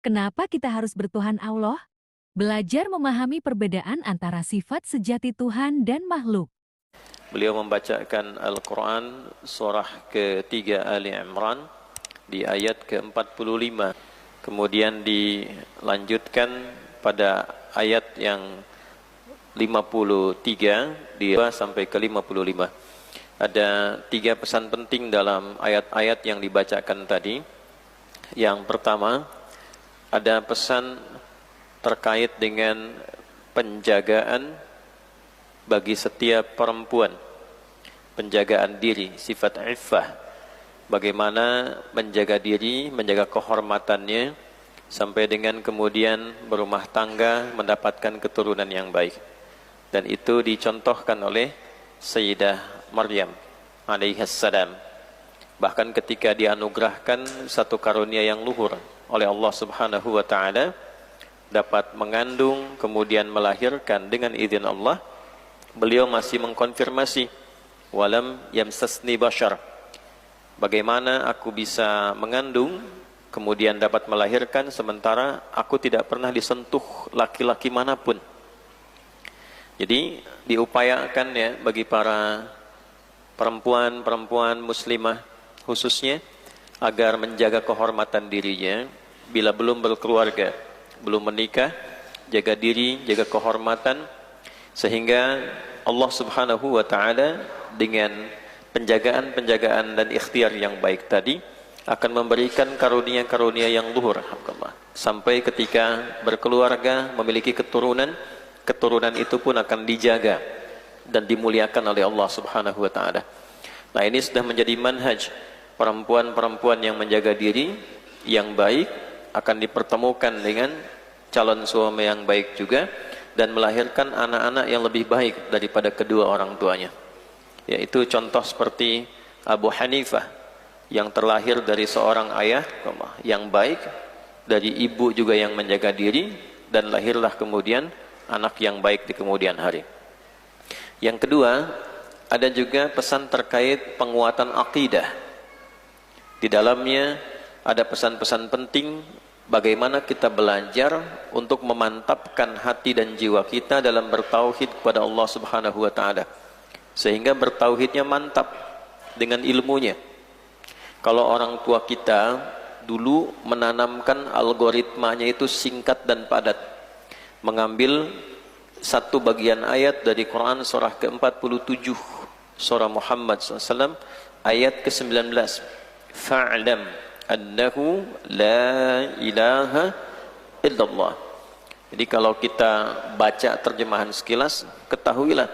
Kenapa kita harus bertuhan Allah? Belajar memahami perbedaan antara sifat sejati Tuhan dan makhluk. Beliau membacakan Al-Quran surah ketiga Ali Imran di ayat ke-45. Kemudian dilanjutkan pada ayat yang 53 di sampai ke 55. Ada 3 pesan penting dalam ayat-ayat yang dibacakan tadi. Yang pertama, ada pesan terkait dengan penjagaan bagi setiap perempuan, penjagaan diri, sifat iffah, bagaimana menjaga diri, menjaga kehormatannya sampai dengan kemudian berumah tangga, mendapatkan keturunan yang baik. Dan itu dicontohkan oleh Sayyidah Maryam alaihissalam. Bahkan ketika dianugerahkan satu karunia yang luhur oleh Allah Subhanahu wa taala, dapat mengandung kemudian melahirkan dengan izin Allah, beliau masih mengkonfirmasi, walam yamsasni bashar, bagaimana aku bisa mengandung kemudian dapat melahirkan sementara aku tidak pernah disentuh laki-laki manapun. Jadi diupayakan ya bagi para perempuan muslimah khususnya agar menjaga kehormatan dirinya bila belum berkeluarga, belum menikah, jaga diri, jaga kehormatan, sehingga Allah Subhanahu wa taala dengan penjagaan dan ikhtiar yang baik tadi akan memberikan karunia-karunia yang luhur sampai ketika berkeluarga, memiliki keturunan itu pun akan dijaga dan dimuliakan oleh Allah Subhanahu wa taala. Nah, ini sudah menjadi manhaj perempuan-perempuan yang menjaga diri yang baik akan dipertemukan dengan calon suami yang baik juga dan melahirkan anak-anak yang lebih baik daripada kedua orang tuanya. Yaitu contoh seperti Abu Hanifah yang terlahir dari seorang ayah yang baik, dari ibu juga yang menjaga diri, dan lahirlah kemudian anak yang baik di kemudian hari. Yang kedua, ada juga pesan terkait penguatan akidah. Di dalamnya ada pesan-pesan penting bagaimana kita belajar untuk memantapkan hati dan jiwa kita dalam bertauhid kepada Allah Subhanahu wa taala, sehingga bertauhidnya mantap dengan ilmunya. Kalau orang tua kita dulu menanamkan algoritmanya itu singkat dan padat, mengambil satu bagian ayat dari Quran surah ke-47 surah Muhammad SAW ayat ke-19, fa'lam annahu la ilaha illallah. Jadi kalau kita baca terjemahan sekilas, ketahuilah.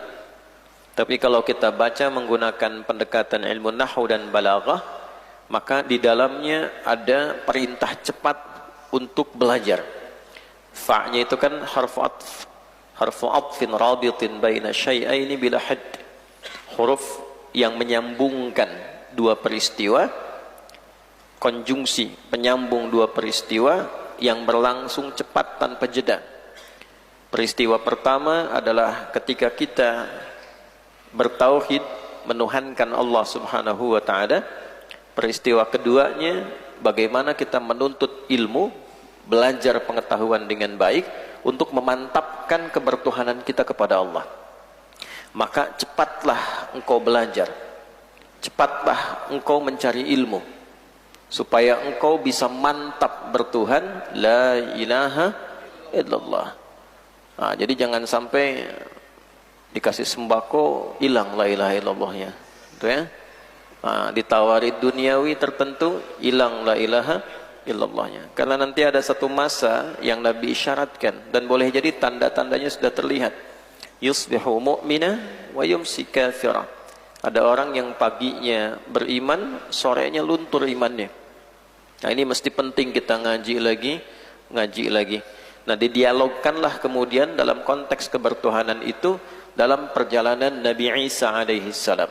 Tapi kalau kita baca menggunakan pendekatan ilmu nahwu dan balaghah, maka di dalamnya ada perintah cepat untuk belajar. Fa-nya itu kan harfu atfin rabitin baina syai'aini bila hadd, huruf yang menyambungkan dua peristiwa, konjungsi penyambung dua peristiwa yang berlangsung cepat tanpa jeda. Peristiwa pertama adalah ketika kita bertauhid, menuhankan Allah Subhanahu wa taala. Peristiwa keduanya bagaimana kita menuntut ilmu, belajar pengetahuan dengan baik untuk memantapkan kebertuhanan kita kepada Allah. Maka cepatlah engkau belajar, cepatlah engkau mencari ilmu, supaya engkau bisa mantap bertuhan, la ilaha illallah. Nah, jadi jangan sampai dikasih sembako hilang la ilaha illallahnya, itu ya. Nah, ditawari duniawi tertentu hilang la ilaha illallahnya. Karena nanti ada satu masa yang Nabi isyaratkan dan boleh jadi tanda-tandanya sudah terlihat. Yusbihu mu'mina wa yumsi kafira. Ada orang yang paginya beriman, sorenya luntur imannya. Nah, ini mesti penting kita ngaji lagi. Nah, didialogkanlah kemudian dalam konteks kebertuhanan itu dalam perjalanan Nabi Isa alaihi salam.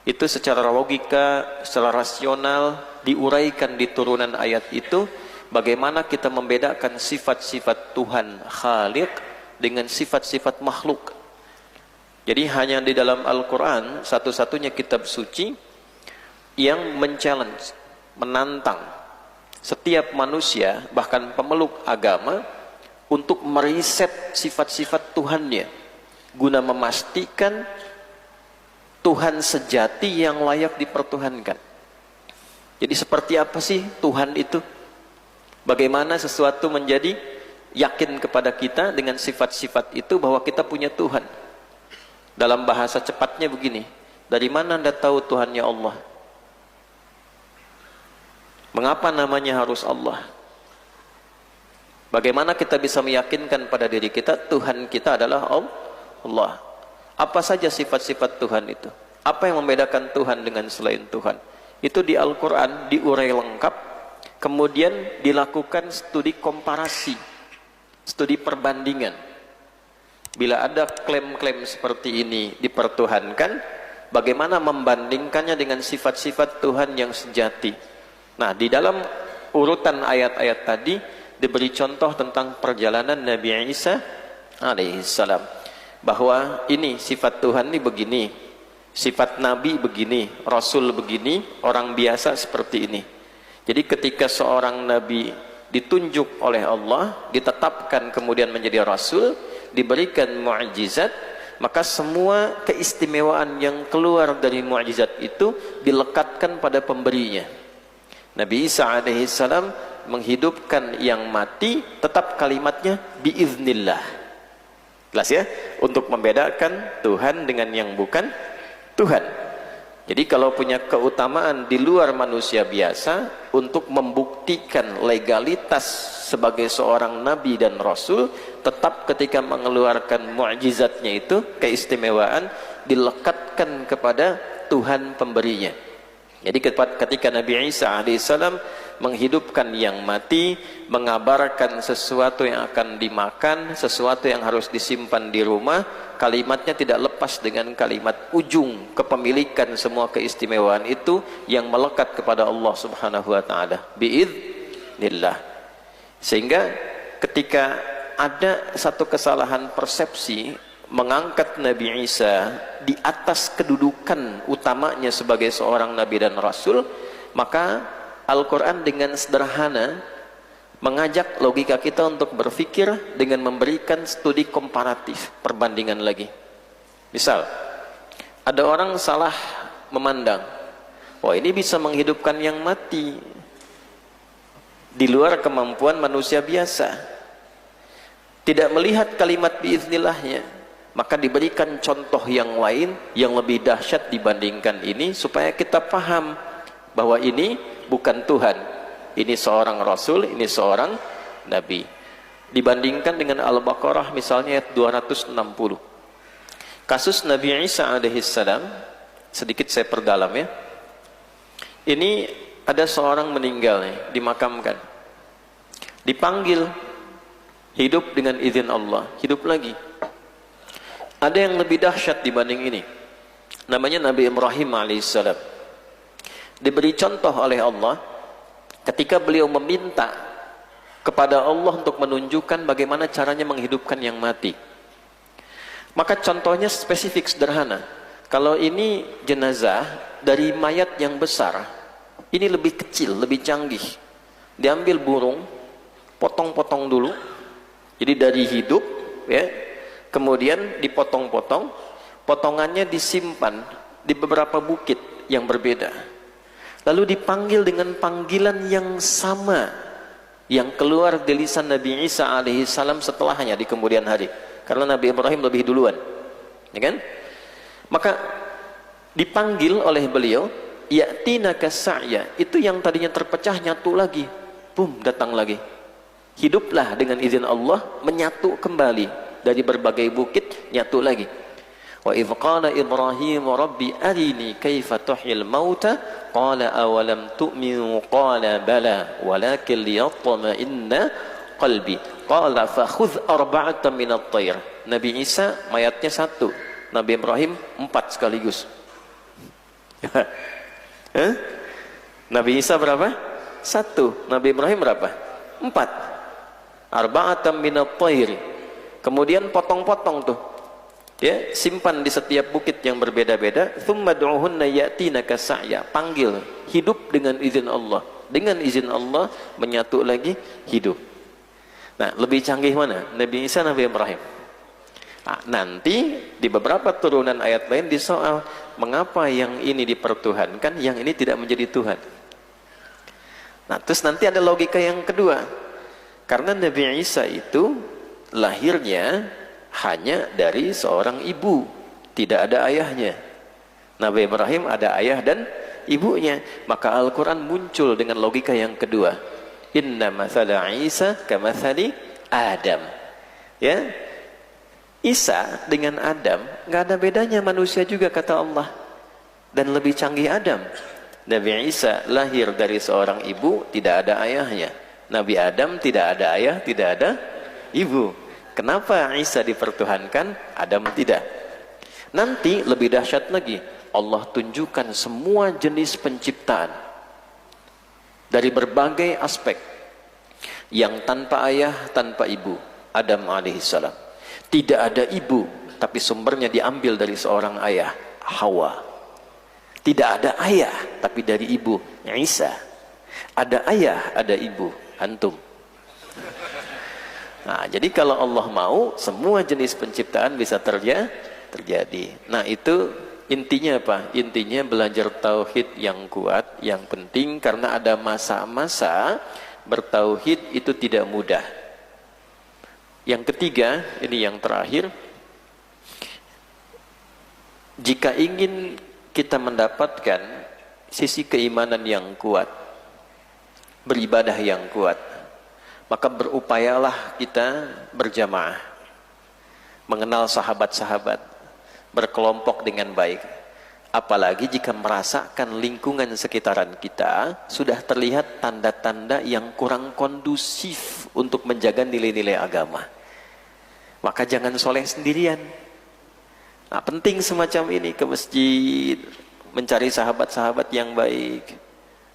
Itu secara logika, secara rasional diuraikan di turunan ayat itu bagaimana kita membedakan sifat-sifat Tuhan Khaliq dengan sifat-sifat makhluk. Jadi hanya di dalam Al-Quran satu-satunya kitab suci yang men-challenge, menantang setiap manusia, bahkan pemeluk agama, untuk meriset sifat-sifat Tuhannya, guna memastikan Tuhan sejati yang layak dipertuhankan. Jadi seperti apa sih Tuhan itu? Bagaimana sesuatu menjadi yakin kepada kita dengan sifat-sifat itu bahwa kita punya Tuhan. Dalam bahasa cepatnya begini, dari mana Anda tahu Tuhannya Allah? Mengapa namanya harus Allah? Bagaimana kita bisa meyakinkan pada diri kita Tuhan kita adalah Allah? Apa saja sifat-sifat Tuhan itu? Apa yang membedakan Tuhan dengan selain Tuhan? Itu di Al-Quran diurai lengkap, kemudian dilakukan studi komparasi, studi perbandingan. Bila ada klaim-klaim seperti ini dipertuhankan, bagaimana membandingkannya dengan sifat-sifat Tuhan yang sejati? Nah, di dalam urutan ayat-ayat tadi diberi contoh tentang perjalanan Nabi Isa alaihissalam, bahwa ini sifat Tuhan ini begini, sifat Nabi begini, Rasul begini, orang biasa seperti ini. Jadi ketika seorang Nabi ditunjuk oleh Allah, ditetapkan kemudian menjadi Rasul, diberikan mukjizat, maka semua keistimewaan yang keluar dari mukjizat itu dilekatkan pada pemberinya. Nabi Isa alaihissalam menghidupkan yang mati, tetap kalimatnya biiznillah. Jelas ya? Untuk membedakan Tuhan dengan yang bukan Tuhan. Jadi kalau punya keutamaan di luar manusia biasa, untuk membuktikan legalitas sebagai seorang nabi dan rasul, tetap ketika mengeluarkan mukjizatnya itu, keistimewaan dilekatkan kepada Tuhan pemberinya. Jadi ketika Nabi Isa alaihissalam menghidupkan yang mati, mengabarkan sesuatu yang akan dimakan, sesuatu yang harus disimpan di rumah, kalimatnya tidak lepas dengan kalimat ujung kepemilikan semua keistimewaan itu yang melekat kepada Allah Subhanahu wa taala, biiznillah. Sehingga ketika ada satu kesalahan persepsi mengangkat Nabi Isa di atas kedudukan utamanya sebagai seorang nabi dan rasul, maka Al-Quran dengan sederhana mengajak logika kita untuk berpikir dengan memberikan studi komparatif, perbandingan lagi. Misal, ada orang salah memandang, wah ini bisa menghidupkan yang mati, di luar kemampuan manusia biasa, tidak melihat kalimat biiznillahnya, maka diberikan contoh yang lain yang lebih dahsyat dibandingkan ini, supaya kita paham bahwa ini bukan Tuhan, ini seorang Rasul, ini seorang Nabi. Dibandingkan dengan Al-Baqarah misalnya ayat 260, kasus Nabi Isa alaihissalam, sedikit saya perdalam ya. Ini ada seorang meninggal nih, dimakamkan, dipanggil, hidup dengan izin Allah, hidup lagi. Ada yang lebih dahsyat dibanding ini, namanya Nabi Ibrahim alaihissalam. Diberi contoh oleh Allah ketika beliau meminta kepada Allah untuk menunjukkan bagaimana caranya menghidupkan yang mati. Maka contohnya spesifik, sederhana. Kalau ini jenazah dari mayat yang besar, ini lebih kecil, lebih canggih. Diambil burung, potong-potong dulu, jadi dari hidup ya, kemudian dipotong-potong, potongannya disimpan di beberapa bukit yang berbeda, lalu dipanggil dengan panggilan yang sama yang keluar dari lisan Nabi Isa alaihissalam setelahnya di kemudian hari, karena Nabi Ibrahim lebih duluan, ya kan? Maka dipanggil oleh beliau, ya'tinaka sa'ya, itu yang tadinya terpecah nyatu lagi, boom, datang lagi, hiduplah dengan izin Allah, menyatu kembali dari berbagai bukit, nyatu lagi. Wa idh qala Ibrahim rabbi arini kaifa tuhyil mauta qala awalam tu'minu qala bala walakin liyatma'inna qalbi qala fakhudh arba'atan minat tayr. Nabi Isa mayatnya satu, Nabi Ibrahim 4 sekaligus. Nabi Isa berapa? 1, Nabi Ibrahim berapa? 4. Arba'atan minat tayr. Kemudian potong-potong tuh ya, simpan di setiap bukit yang berbeda-beda. Tsumma du'uhunna ya'tinaka sa'ya, panggil, hidup dengan izin Allah, dengan izin Allah menyatu lagi hidup. Nah, lebih canggih mana? Nabi Isa, Nabi Ibrahim? Nah, nanti di beberapa turunan ayat lain disoal mengapa yang ini dipertuhankan, yang ini tidak menjadi Tuhan. Nah, terus nanti ada logika yang kedua. Karena Nabi Isa itu lahirnya hanya dari seorang ibu, tidak ada ayahnya. Nabi Ibrahim ada ayah dan ibunya. Maka Al-Quran muncul dengan logika yang kedua. Inna mathala Isa kamathali Adam. Ya, Isa dengan Adam nggak ada bedanya, manusia juga kata Allah, dan lebih canggih Adam. Nabi Isa lahir dari seorang ibu, tidak ada ayahnya. Nabi Adam tidak ada ayah, tidak ada ibu. Kenapa Isa dipertuhankan, Adam tidak? Nanti lebih dahsyat lagi, Allah tunjukkan semua jenis penciptaan dari berbagai aspek yang tanpa ayah, tanpa ibu. Adam alaihissalam tidak ada ibu, tapi sumbernya diambil dari seorang ayah, Hawa. Tidak ada ayah, tapi dari ibu, Isa. Ada ayah, ada ibu, antum. Nah, jadi kalau Allah mau, semua jenis penciptaan bisa terjadi. Nah, itu intinya apa? Intinya belajar tauhid yang kuat, yang penting, karena ada masa-masa bertauhid itu tidak mudah. Yang ketiga, ini yang terakhir, jika ingin kita mendapatkan sisi keimanan yang kuat, beribadah yang kuat, maka berupayalah kita berjamaah, mengenal sahabat-sahabat, berkelompok dengan baik. Apalagi jika merasakan lingkungan sekitaran kita sudah terlihat tanda-tanda yang kurang kondusif untuk menjaga nilai-nilai agama, maka jangan soleh sendirian. Nah, penting semacam ini, ke masjid, mencari sahabat-sahabat yang baik,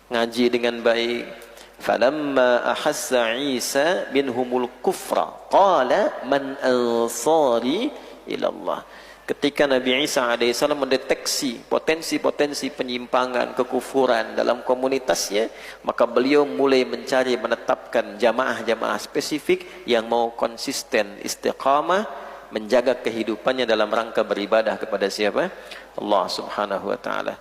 ngaji dengan baik. Falamma ahassa Isa minhumul kufra qala man ansari ilallah. Ketika Nabi Isa alaihissalam mendeteksi potensi-potensi penyimpangan, kekufuran dalam komunitasnya, maka beliau mulai mencari, menetapkan jamaah-jamaah spesifik yang mau konsisten, istiqamah, menjaga kehidupannya dalam rangka beribadah kepada siapa? Allah subhanahu wa ta'ala.